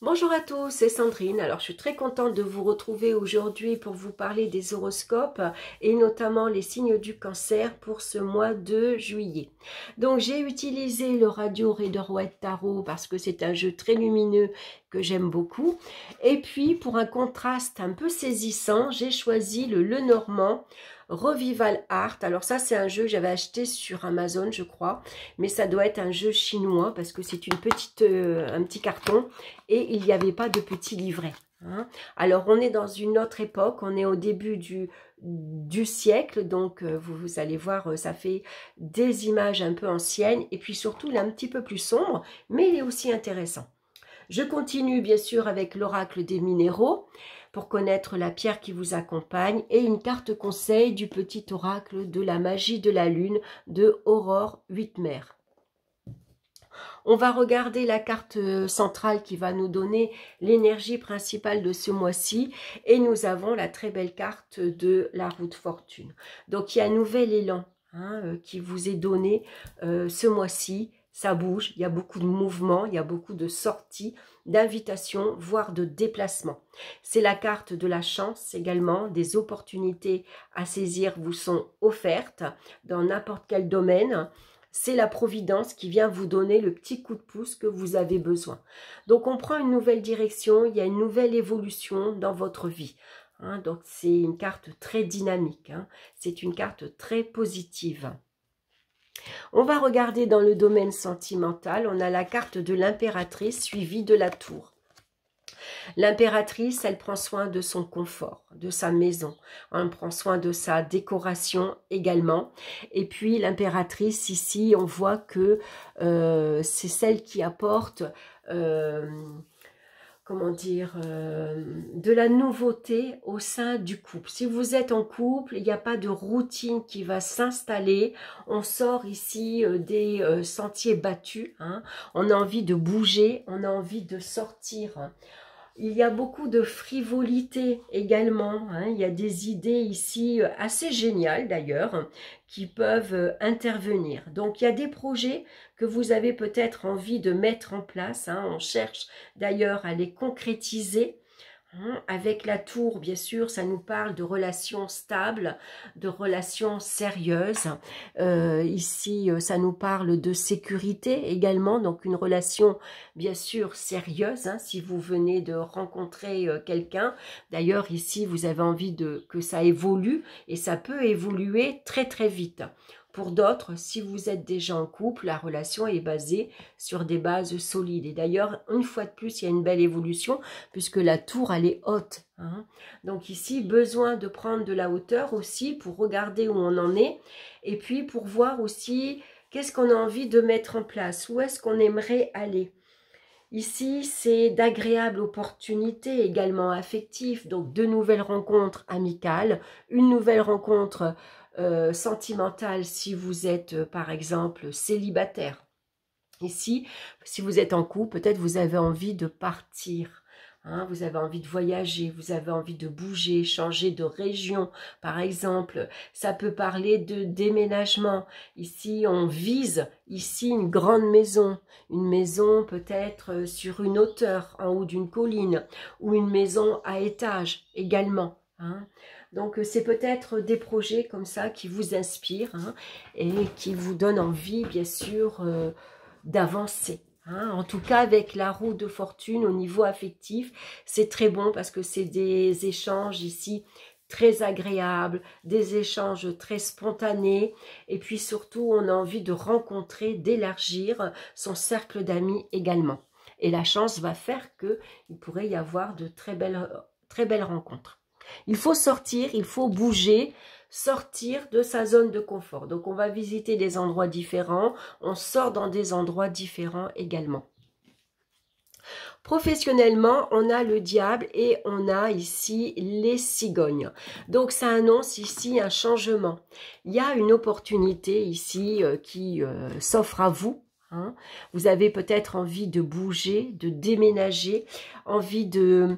Bonjour à tous, c'est Sandrine. Alors, je suis très contente de vous retrouver aujourd'hui pour vous parler des horoscopes et notamment les signes du cancer pour ce mois de juillet. Donc, j'ai utilisé le Radio Rider-Waite Tarot parce que c'est un jeu très lumineux que j'aime beaucoup. Et puis, pour un contraste un peu saisissant, j'ai choisi le Lenormand Revival Art. Alors ça, c'est un jeu que j'avais acheté sur Amazon, je crois, mais ça doit être un jeu chinois parce que c'est une un petit carton et il n'y avait pas de petit livret. Hein. Alors, on est dans une autre époque, on est au début du siècle, donc vous allez voir, ça fait des images un peu anciennes et puis surtout, il est un petit peu plus sombre, mais il est aussi intéressant. Je continue bien sûr avec l'oracle des minéraux pour connaître la pierre qui vous accompagne et une carte conseil du petit oracle de la magie de la lune de Aurore Huitmer. On va regarder la carte centrale qui va nous donner l'énergie principale de ce mois-ci et nous avons la très belle carte de la roue de fortune. Donc il y a un nouvel élan qui vous est donné ce mois-ci. Ça bouge, il y a beaucoup de mouvements, il y a beaucoup de sorties, d'invitations, voire de déplacements. C'est la carte de la chance également, des opportunités à saisir vous sont offertes dans n'importe quel domaine. C'est la providence qui vient vous donner le petit coup de pouce que vous avez besoin. Donc on prend une nouvelle direction, il y a une nouvelle évolution dans votre vie. Donc c'est une carte très dynamique, c'est une carte très positive. On va regarder dans le domaine sentimental, on a la carte de l'impératrice suivie de la tour. L'impératrice, elle prend soin de son confort, de sa maison. Elle prend soin de sa décoration également. Et puis l'impératrice, ici, on voit que c'est celle qui apporte... comment dire, de la nouveauté au sein du couple. Si vous êtes en couple, il n'y a pas de routine qui va s'installer. On sort ici des sentiers battus. On a envie de bouger, on a envie de sortir. Il y a beaucoup de frivolité également. Il y a des idées ici assez géniales d'ailleurs qui peuvent intervenir. Donc il y a des projets que vous avez peut-être envie de mettre en place. On cherche d'ailleurs à les concrétiser. Avec la tour, bien sûr, ça nous parle de relations stables, de relations sérieuses. Ici, ça nous parle de sécurité également, donc une relation, bien sûr, sérieuse, si vous venez de rencontrer quelqu'un. D'ailleurs, ici, vous avez envie que ça évolue, et ça peut évoluer très, très vite. Pour d'autres, si vous êtes déjà en couple, la relation est basée sur des bases solides. Et d'ailleurs, une fois de plus, il y a une belle évolution puisque la tour, elle est haute. Donc ici, besoin de prendre de la hauteur aussi pour regarder où on en est et puis pour voir aussi qu'est-ce qu'on a envie de mettre en place, où est-ce qu'on aimerait aller. Ici, c'est d'agréables opportunités également affectives, donc de nouvelles rencontres amicales, une nouvelle rencontre sentimentale si vous êtes par exemple célibataire. Ici, si vous êtes en couple, peut-être vous avez envie de partir. Vous avez envie de voyager, vous avez envie de bouger, changer de région, par exemple. Ça peut parler de déménagement. Ici, on vise ici une grande maison. Une maison peut-être sur une hauteur, en haut d'une colline, ou une maison à étage également. Donc, c'est peut-être des projets comme ça qui vous inspirent et qui vous donnent envie, bien sûr, d'avancer. En tout cas, avec la roue de fortune au niveau affectif, c'est très bon parce que c'est des échanges ici très agréables, des échanges très spontanés et puis surtout, on a envie de rencontrer, d'élargir son cercle d'amis également. Et la chance va faire qu'il pourrait y avoir de très belles rencontres. Il faut sortir, il faut bouger, sortir de sa zone de confort. Donc, on va visiter des endroits différents. On sort dans des endroits différents également. Professionnellement, on a le diable et on a ici les cigognes. Donc, ça annonce ici un changement. Il y a une opportunité ici qui s'offre à vous. Vous avez peut-être envie de bouger, de déménager, envie de...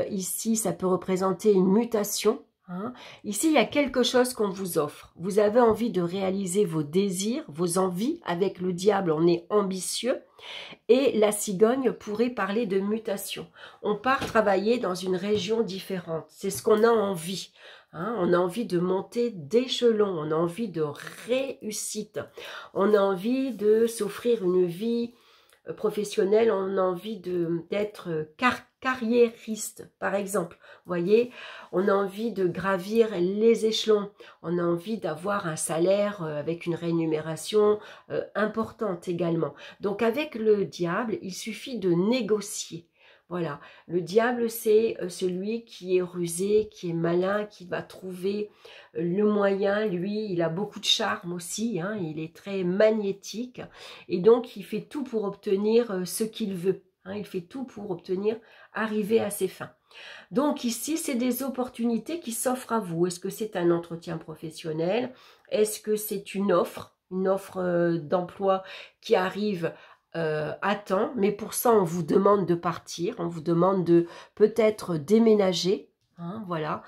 ici, ça peut représenter une mutation. Hein. Ici, il y a quelque chose qu'on vous offre. Vous avez envie de réaliser vos désirs, vos envies. Avec le diable, on est ambitieux. Et la cigogne pourrait parler de mutation. On part travailler dans une région différente. C'est ce qu'on a envie. Hein. On a envie de monter d'échelon. On a envie de réussite. On a envie de s'offrir une vie professionnelle. On a envie d'être carriériste, par exemple. Vous voyez, on a envie de gravir les échelons. On a envie d'avoir un salaire avec une rémunération importante également. Donc avec le diable, il suffit de négocier. Voilà, le diable, c'est celui qui est rusé, qui est malin, qui va trouver le moyen. Lui, il a beaucoup de charme aussi, hein, il est très magnétique. Et donc, il fait tout pour obtenir ce qu'il veut. Hein, il fait tout pour obtenir, arriver à ses fins. Donc ici, c'est des opportunités qui s'offrent à vous. Est-ce que c'est un entretien professionnel? Est-ce que c'est une offre d'emploi qui arrive à temps? Mais pour ça, on vous demande de partir, on vous demande de peut-être déménager, hein, voilà,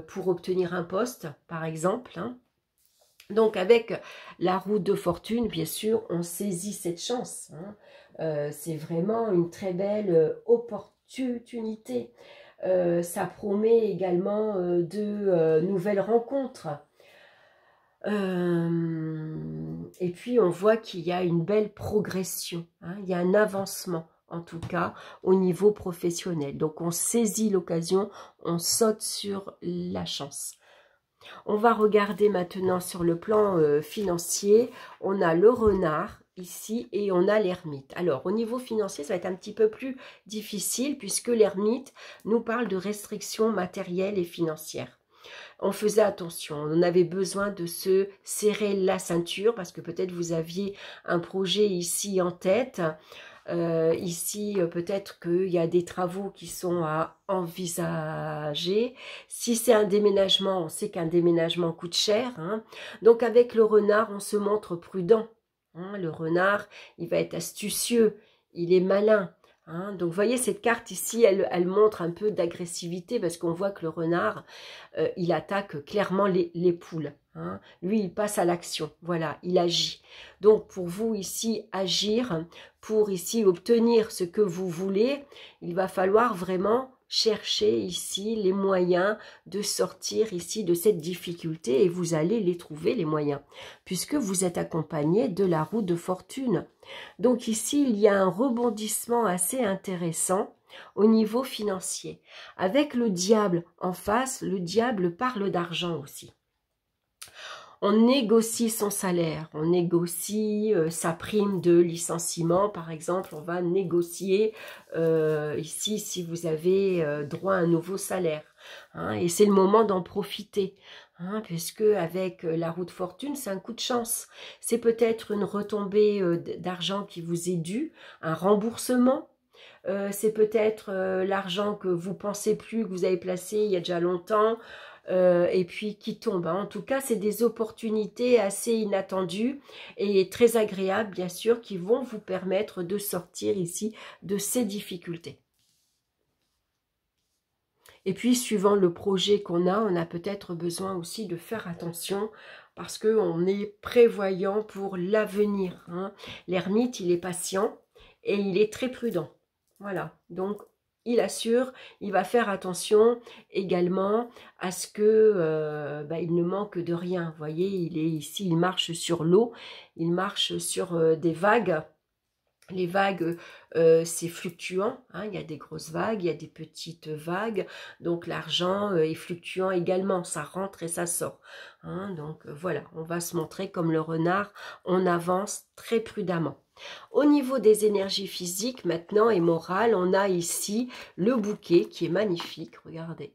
pour obtenir un poste, par exemple. Hein. Donc avec la roue de fortune, bien sûr, on saisit cette chance. Hein. C'est vraiment une très belle opportunité. Ça promet également de nouvelles rencontres. Et puis on voit qu'il y a une belle progression, hein, il y a un avancement en tout cas au niveau professionnel. Donc on saisit l'occasion, on saute sur la chance. On va regarder maintenant sur le plan financier. On a le renard ici et on a l'ermite. Alors au niveau financier, ça va être un petit peu plus difficile puisque l'ermite nous parle de restrictions matérielles et financières. On faisait attention, on avait besoin de se serrer la ceinture parce que peut-être vous aviez un projet ici en tête. Ici, peut-être qu'il y a des travaux qui sont à envisager. Si c'est un déménagement, on sait qu'un déménagement coûte cher. Hein. Donc avec le renard, on se montre prudent. Hein. Le renard, il va être astucieux, il est malin. Hein. Donc, vous voyez, cette carte ici, elle montre un peu d'agressivité parce qu'on voit que le renard, il attaque clairement les poules. Hein. Lui, il passe à l'action. Voilà, il agit. Donc, pour vous, ici, agir, pour ici obtenir ce que vous voulez, il va falloir vraiment chercher ici les moyens de sortir ici de cette difficulté et vous allez les trouver, les moyens, puisque vous êtes accompagné de la roue de fortune. Donc ici, il y a un rebondissement assez intéressant au niveau financier. Avec le diable en face, le diable parle d'argent aussi. On négocie son salaire, on négocie sa prime de licenciement, par exemple, on va négocier ici si vous avez droit à un nouveau salaire. Hein, et c'est le moment d'en profiter, hein, puisque avec la roue de fortune, c'est un coup de chance. C'est peut-être une retombée d'argent qui vous est due, un remboursement. C'est peut-être l'argent que vous pensez plus, que vous avez placé il y a déjà longtemps, et puis qui tombe. Hein. En tout cas, c'est des opportunités assez inattendues et très agréables, bien sûr, qui vont vous permettre de sortir ici de ces difficultés. Et puis, suivant le projet qu'on a, on a peut-être besoin aussi de faire attention parce qu'on est prévoyant pour l'avenir. Hein. L'ermite, il est patient et il est très prudent. Voilà, donc il assure, il va faire attention également à ce que il ne manque de rien. Vous voyez, il est ici, il marche sur l'eau, il marche sur des vagues. Les vagues, c'est fluctuant, hein, il y a des grosses vagues, il y a des petites vagues, donc l'argent est fluctuant également, ça rentre et ça sort. Hein, donc voilà, on va se montrer comme le renard, on avance très prudemment. Au niveau des énergies physiques maintenant et morales, on a ici le bouquet qui est magnifique, regardez,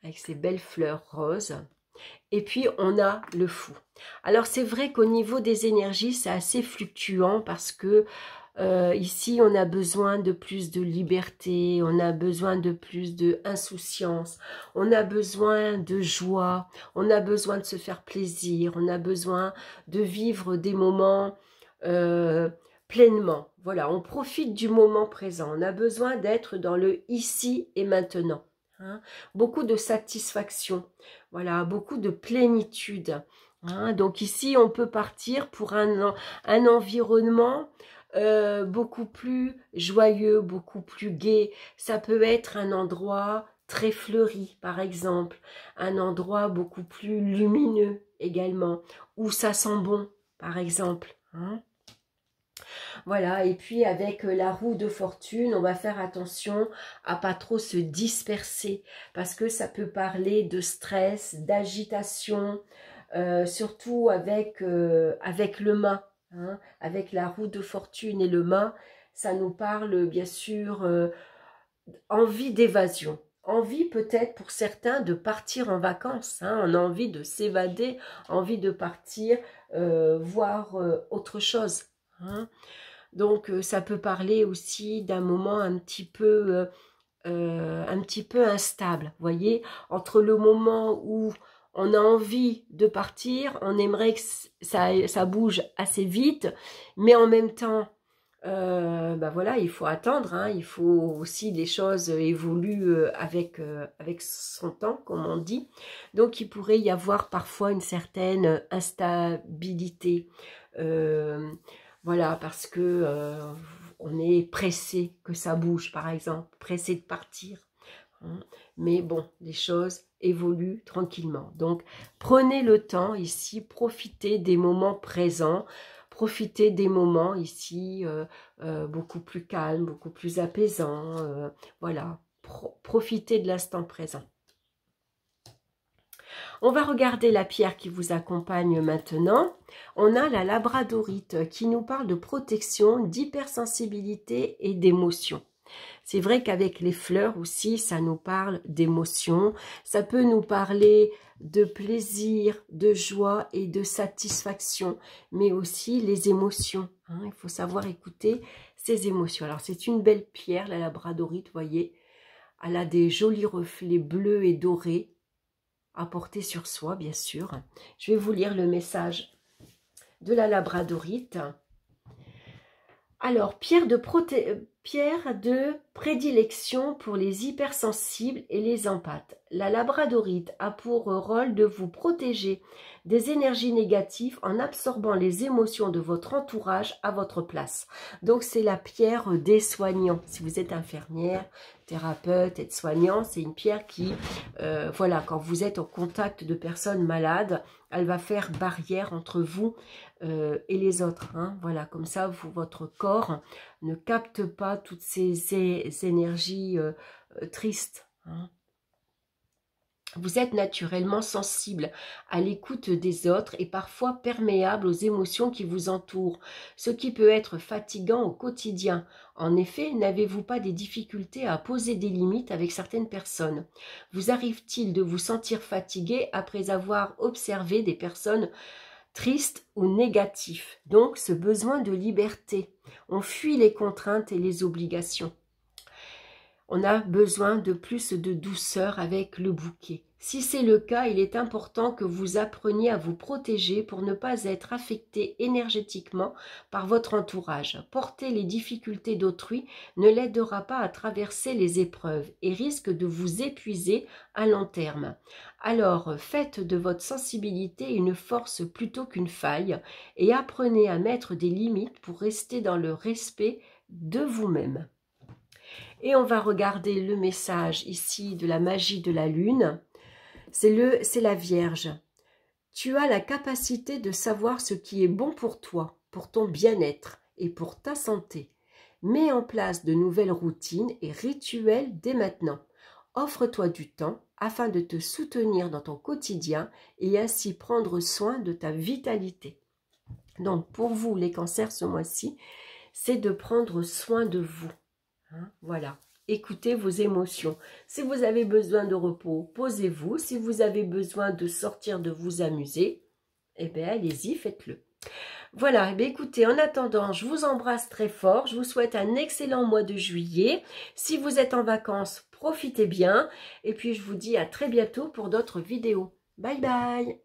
avec ses belles fleurs roses. Et puis, on a le fou. Alors, c'est vrai qu'au niveau des énergies, c'est assez fluctuant parce que ici, on a besoin de plus de liberté, on a besoin de plus d'insouciance, on a besoin de joie, on a besoin de se faire plaisir, on a besoin de vivre des moments pleinement. Voilà, on profite du moment présent. On a besoin d'être dans le ici et maintenant. hein. Beaucoup de satisfaction, voilà, beaucoup de plénitude. Hein. Donc ici, on peut partir pour un environnement beaucoup plus joyeux, beaucoup plus gai. Ça peut être un endroit très fleuri, par exemple, un endroit beaucoup plus lumineux également, où ça sent bon, par exemple. Hein. Voilà, et puis avec la roue de fortune, on va faire attention à pas trop se disperser, parce que ça peut parler de stress, d'agitation, surtout avec, avec le mât, hein, avec la roue de fortune et le mât, ça nous parle bien sûr envie d'évasion. Envie peut-être pour certains de partir en vacances, hein, on a envie de s'évader, envie de partir voir autre chose. Hein. Donc ça peut parler aussi d'un moment un petit peu instable, voyez, entre le moment où on a envie de partir, on aimerait que ça bouge assez vite, mais en même temps, bah voilà, il faut attendre, hein, il faut aussi les choses évoluent avec son temps, comme on dit. Donc il pourrait y avoir parfois une certaine instabilité, voilà, parce que on est pressé que ça bouge, par exemple, pressé de partir. Hein. Mais bon, les choses évoluent tranquillement. Donc, prenez le temps ici, profitez des moments présents, profitez des moments ici beaucoup plus calmes, beaucoup plus apaisants. Voilà, profitez de l'instant présent. On va regarder la pierre qui vous accompagne maintenant. On a la labradorite qui nous parle de protection, d'hypersensibilité et d'émotion. C'est vrai qu'avec les fleurs aussi, ça nous parle d'émotion. Ça peut nous parler de plaisir, de joie et de satisfaction, mais aussi les émotions. Hein. Il faut savoir écouter ces émotions. Alors, c'est une belle pierre, la labradorite, vous voyez. Elle a des jolis reflets bleus et dorés à porter sur soi, bien sûr. Je vais vous lire le message de la labradorite. Alors, pierre de prédilection pour les hypersensibles et les empathes. La labradorite a pour rôle de vous protéger des énergies négatives en absorbant les émotions de votre entourage à votre place. Donc, c'est la pierre des soignants. Si vous êtes infirmière, thérapeute, aide-soignant, c'est une pierre qui, voilà, quand vous êtes en contact de personnes malades, elle va faire barrière entre vous et les autres. Hein. Voilà, comme ça, votre corps ne capte pas toutes ces énergies tristes. Hein. Vous êtes naturellement sensible à l'écoute des autres et parfois perméable aux émotions qui vous entourent, ce qui peut être fatigant au quotidien. En effet, n'avez-vous pas des difficultés à poser des limites avec certaines personnes? Vous arrive-t-il de vous sentir fatigué après avoir observé des personnes tristes ou négatives? Donc, ce besoin de liberté. On fuit les contraintes et les obligations. On a besoin de plus de douceur avec le bouquet. Si c'est le cas, il est important que vous appreniez à vous protéger pour ne pas être affecté énergétiquement par votre entourage. Porter les difficultés d'autrui ne l'aidera pas à traverser les épreuves et risque de vous épuiser à long terme. Alors, faites de votre sensibilité une force plutôt qu'une faille et apprenez à mettre des limites pour rester dans le respect de vous-même. Et on va regarder le message ici de la magie de la lune. C'est la Vierge. Tu as la capacité de savoir ce qui est bon pour toi, pour ton bien-être et pour ta santé. Mets en place de nouvelles routines et rituels dès maintenant. Offre-toi du temps afin de te soutenir dans ton quotidien et ainsi prendre soin de ta vitalité. Donc pour vous les cancers ce mois-ci, c'est de prendre soin de vous. Hein, voilà, écoutez vos émotions. Si vous avez besoin de repos, posez-vous. Si vous avez besoin de sortir, de vous amuser, eh bien, allez-y, faites-le. Voilà, eh bien, écoutez, en attendant, je vous embrasse très fort. Je vous souhaite un excellent mois de juillet. Si vous êtes en vacances, profitez bien. Et puis, je vous dis à très bientôt pour d'autres vidéos. Bye bye!